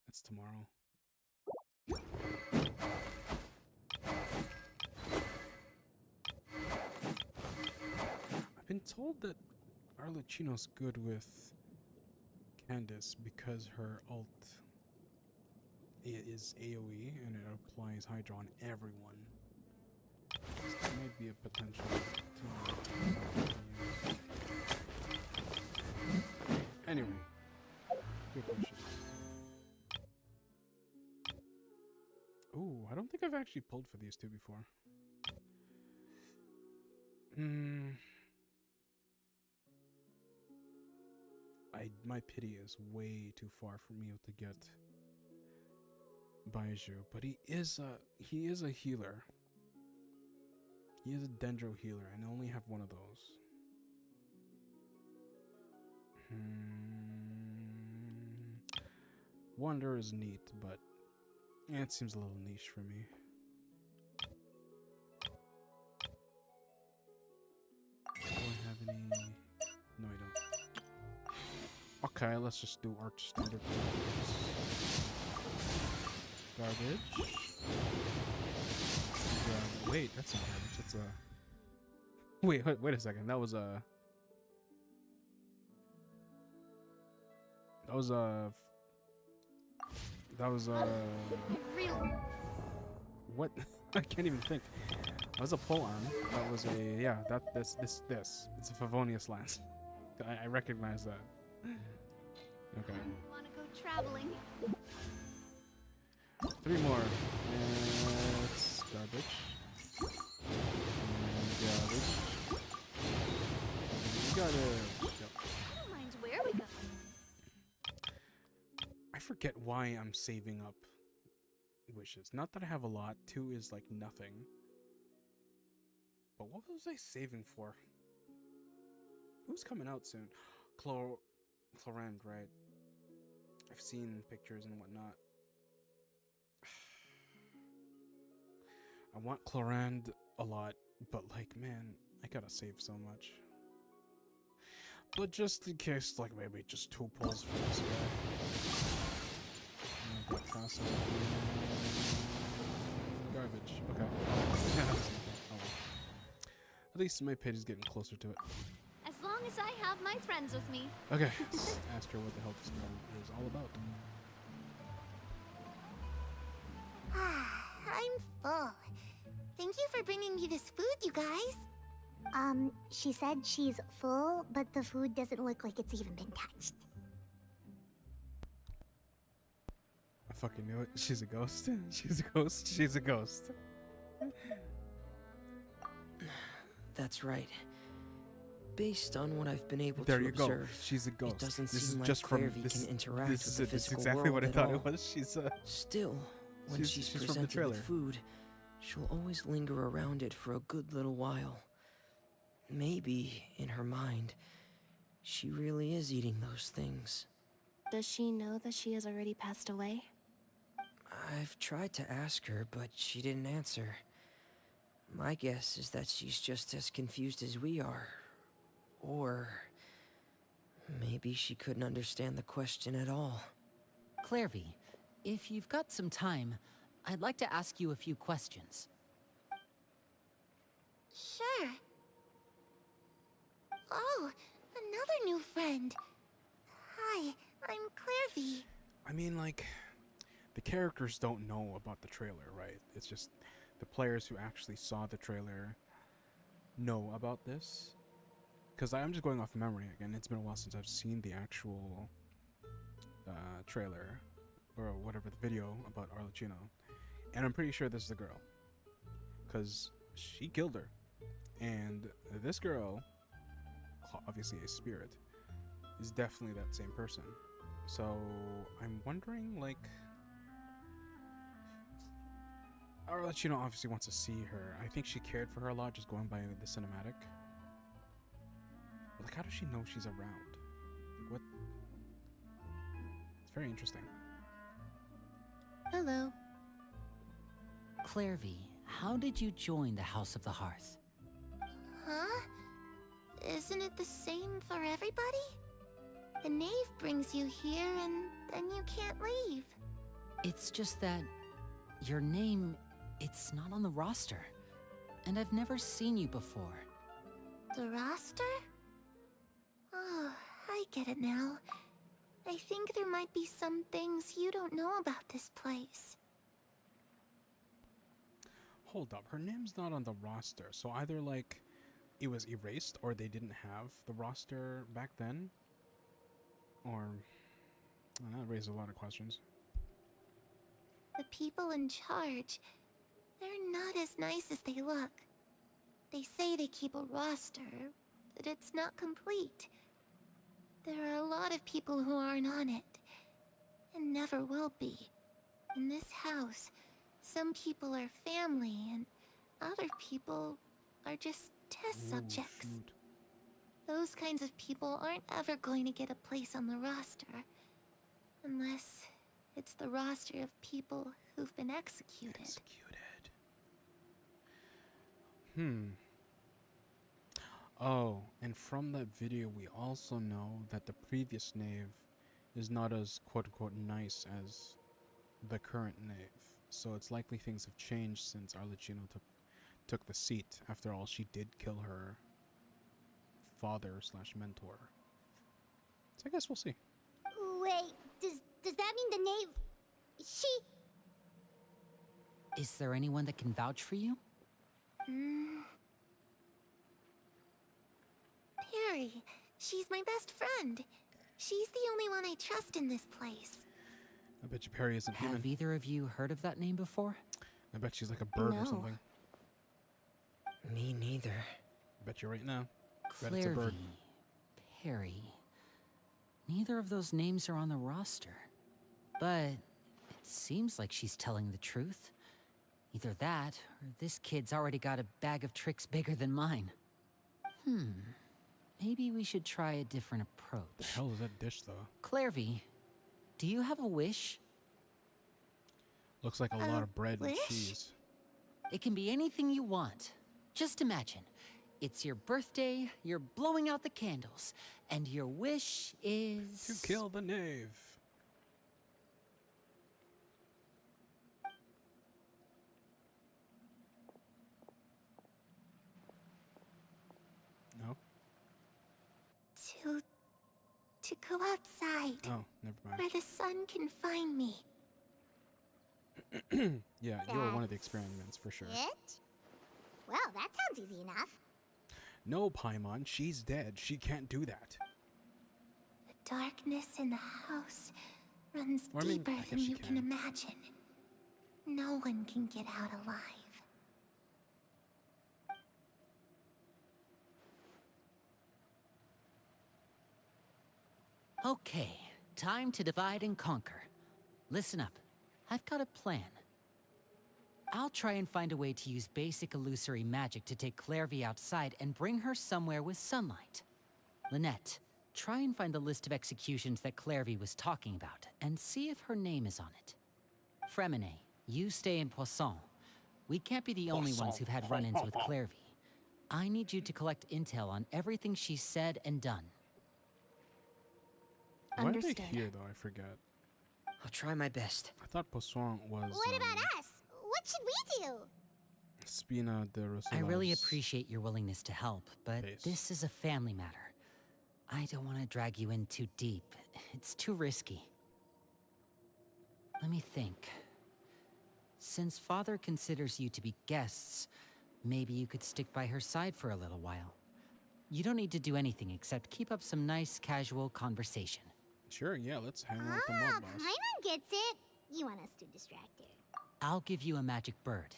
That's tomorrow. I've been told that Arlecchino's good with Candace because her ult is AoE and it applies Hydra on everyone. So that might be a potential to use. Anyway, good question. Ooh, I don't think I've actually pulled for these two before. My pity is way too far for me to get Baiju, but he is a healer. He is a Dendro healer, and I only have one of those. Wonder is neat, but it seems a little niche for me. Do I have any? No, I don't. Okay, let's just do Arch Standard. Garbage. Wait, that's not garbage. That's a... Wait a second. That was a... What? I can't even think. That was a pole arm. That was a... Yeah, this. It's a Favonius lance. I recognize that. Okay. Wanna go traveling? 3 more. It's garbage. And garbage. We got it. Yep. I don't mind where we go. I forget why I'm saving up wishes. Not that I have a lot. 2 is like nothing. But what was I saving for? Who's coming out soon? Clorand, right? I've seen pictures and whatnot. I want Clorand a lot, but like, man, I gotta save so much. But just in case, like maybe just 2 pulls for this guy. Quite fast. Garbage. Okay. Oh, well. At least my pit is getting closer to it. As long as I have my friends with me. Okay. Let's ask her what the hell this girl is all about. I'm full. Thank you for bringing me this food, you guys. She said she's full, but the food doesn't look like it's even been touched. I fucking knew it. She's a ghost. She's a ghost. She's a ghost. That's right. Based on what I've been able There to you observe, go. She's a ghost. it doesn't This seem is like just from Clairvy this. can interact This with is the it. This is physical exactly world what I at thought all. it was. She's Still, when she's from the presented trailer. with food, she'll always linger around it for a good little while. Maybe, in her mind, she really is eating those things. Does she know that she has already passed away? I've tried to ask her, but she didn't answer. My guess is that she's just as confused as we are. Or maybe she couldn't understand the question at all. Clairvy, if you've got some time, I'd like to ask you a few questions. Sure. Oh, another new friend. Hi, I'm Clairvy. I mean, like, the characters don't know about the trailer, right? It's just the players who actually saw the trailer know about this. Because I'm just going off memory again. It's been a while since I've seen the actual trailer or whatever the video about Arlecchino, and I'm pretty sure this is the girl, because she killed her, and this girl, obviously a spirit, is definitely that same person. So I'm wondering, like, Arlecchino obviously wants to see her. I think she cared for her a lot just going by the cinematic. Like, how does she know she's around? Like, what? It's very interesting. Hello. Clairvy, how did you join the House of the Hearth? Huh? Isn't it the same for everybody? The knave brings you here and then you can't leave. It's just that your name, it's not on the roster. And I've never seen you before. The roster? Oh, I get it now. I think there might be some things you don't know about this place. Hold up, her name's not on the roster, so either like it was erased or they didn't have the roster back then, or that raises a lot of questions. The people in charge, they're not as nice as they look. They say they keep a roster, but it's not complete. There are a lot of people who aren't on it, and never will be. In this house, some people are family, and other people are just test subjects. Shoot. Those kinds of people aren't ever going to get a place on the roster. Unless it's the roster of people who've been executed. Oh, and from that video we also know that the previous knave is not as quote-unquote nice as the current knave. So it's likely things have changed since Arlecchino took the seat. After all, she did kill her father/mentor. So I guess we'll see. Wait, does that mean the knave... She... Is there anyone that can vouch for you? Perry. She's my best friend. She's the only one I trust in this place. I bet you Perry isn't human. Have either of you heard of that name before? I bet she's like a bird or No. something. Me neither. I bet you right now. Bet it's a bird. Clairvy, Perry. Neither of those names are on the roster. But it seems like she's telling the truth. Either that, or this kid's already got a bag of tricks bigger than mine. Maybe we should try a different approach. The hell is that dish though? Clairvy, do you have a wish? Looks like a lot of bread and wish? cheese. It can be anything you want. Just imagine. It's your birthday, you're blowing out the candles, and your wish is... To kill the knave. No? To go outside. Oh, never mind. Where the sun can find me. Yeah, you were one of the experiments for sure. It? Well, that sounds easy enough. No, Paimon, she's dead. She can't do that. The darkness in the house runs Or, I mean, deeper I guess than she you can imagine. No one can get out alive. Okay, time to divide and conquer. Listen up, I've got a plan. I'll try and find a way to use basic illusory magic to take Clairvy outside and bring her somewhere with sunlight. Lynette, try and find the list of executions that Clairvy was talking about, and see if her name is on it. Fremine, you stay in Poisson. We can't be the only ones who've had run-ins with Clairvy. I need you to collect intel on everything she's said and done. Why are they Understood. here, though? I forget. I'll try my best. I thought Poisson was... What about us? What should we do? Spina de Rosalas. I really appreciate your willingness to help, but Base. this is a family matter. I don't want to drag you in too deep. It's too risky. Let me think. Since Father considers you to be guests, maybe you could stick by her side for a little while. You don't need to do anything except keep up some nice, casual conversation. Sure, yeah, let's hang out with the mob boss. Paimon gets it. You want us to distract her. I'll give you a magic bird.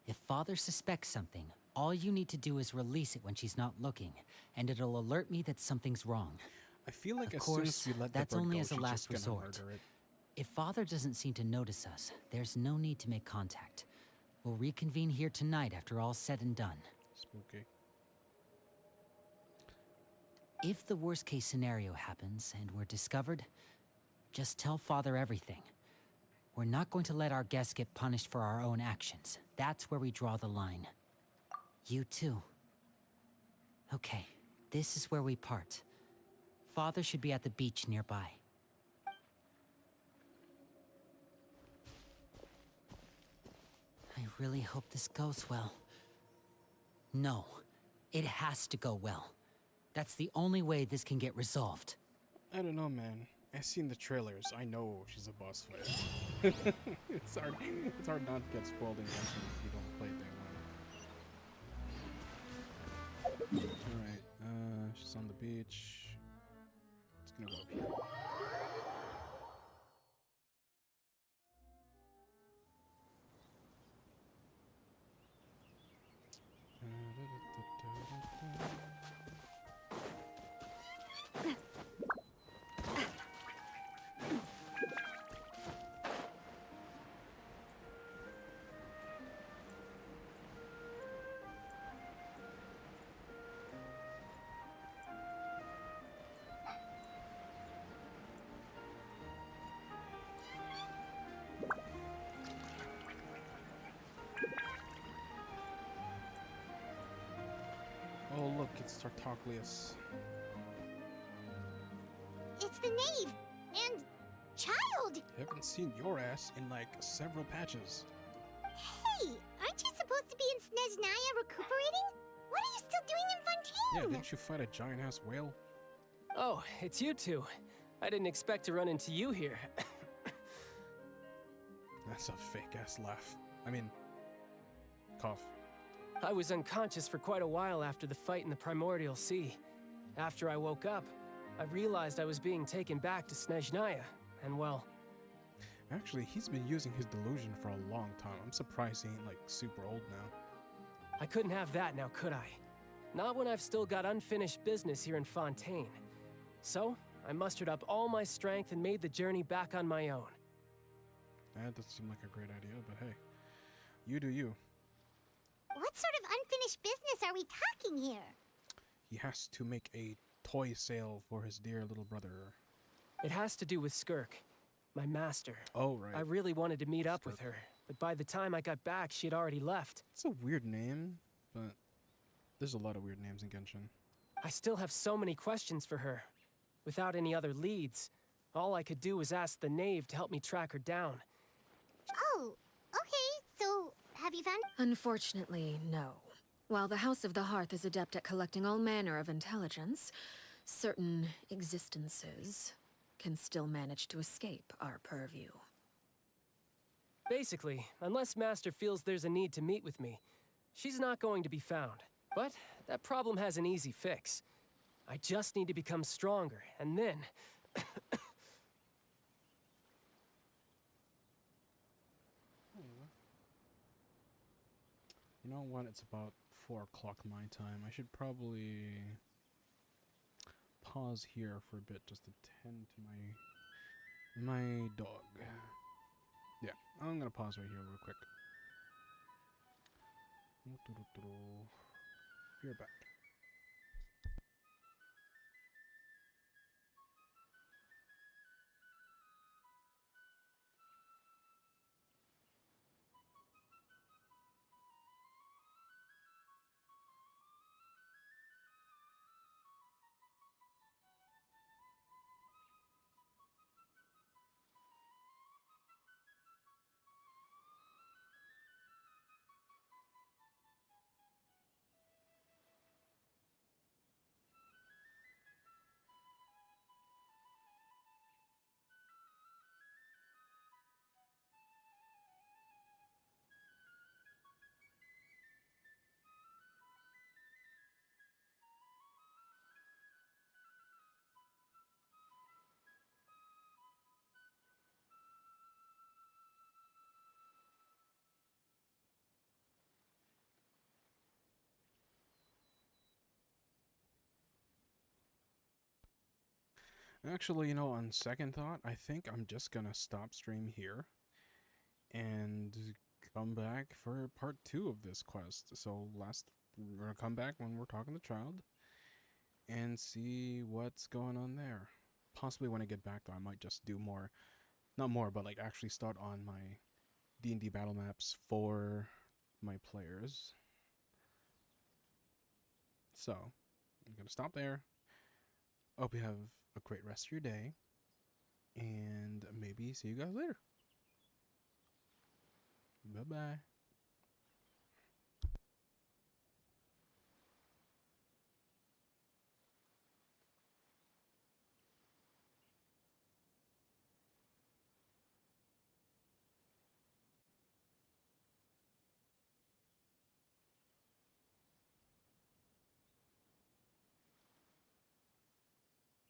If Father suspects something, all you need to do is release it when she's not looking, and it'll alert me that something's wrong. I feel like Of as soon course, as we let that's the bird only go, as a she's last just gonna resort. murder it. If Father doesn't seem to notice us, there's no need to make contact. We'll reconvene here tonight after all's said and done. Spooky. If the worst-case scenario happens and we're discovered, just tell Father everything. We're not going to let our guests get punished for our own actions. That's where we draw the line. You too. Okay, this is where we part. Father should be at the beach nearby. I really hope this goes well. No, it has to go well. That's the only way this can get resolved. I don't know, man. I've seen the trailers. I know she's a boss fight. It's hard not to get spoiled in Genshin if you don't play day one. Alright, she's on the beach. It's gonna go up here. Oh look, it's Tartaglia. It's the knave and child. Haven't seen your ass in like several patches. Hey, aren't you supposed to be in Snezhnaya recuperating? What are you still doing in Yeah, Fontaine? didn't you fight a giant ass whale? Oh, it's you two. I didn't expect to run into you here. That's a fake ass laugh. I mean, cough. I was unconscious for quite a while after the fight in the Primordial Sea. After I woke up, I realized I was being taken back to Snezhnaya, and well... Actually, he's been using his delusion for a long time. I'm surprised he ain't like super old now. I couldn't have that now, could I? Not when I've still got unfinished business here in Fontaine. So, I mustered up all my strength and made the journey back on my own. That doesn't seem like a great idea, but hey, you do you. What sort of unfinished business are we talking here? He has to make a toy sale for his dear little brother. It has to do with Skirk, my master. Oh, right. I really wanted to meet up with Skirk. her, but by the time I got back, she had already left. It's a weird name, but There's a lot of weird names in Genshin. I still have so many questions for her. Without any other leads, all I could do was ask the knave to help me track her down. Oh, okay. So, have you found... Unfortunately, no. While the House of the Hearth is adept at collecting all manner of intelligence, certain existences can still manage to escape our purview. Basically, unless Master feels there's a need to meet with me, she's not going to be found. But that problem has an easy fix. I just need to become stronger, and then... You know what? It's about 4 o'clock my time. I should probably pause here for a bit just to tend to my dog. Yeah, I'm gonna pause right here real quick. Be right back. Actually, you know, on second thought, I think I'm just gonna stop stream here and come back for part 2 of this quest. So we're gonna come back when we're talking to child and see what's going on there. Possibly when I get back though, I might just do more, not more, but like actually start on my D&D battle maps for my players. So, I'm gonna stop there. Hope you have a great rest of your day, and maybe see you guys later. Bye-bye.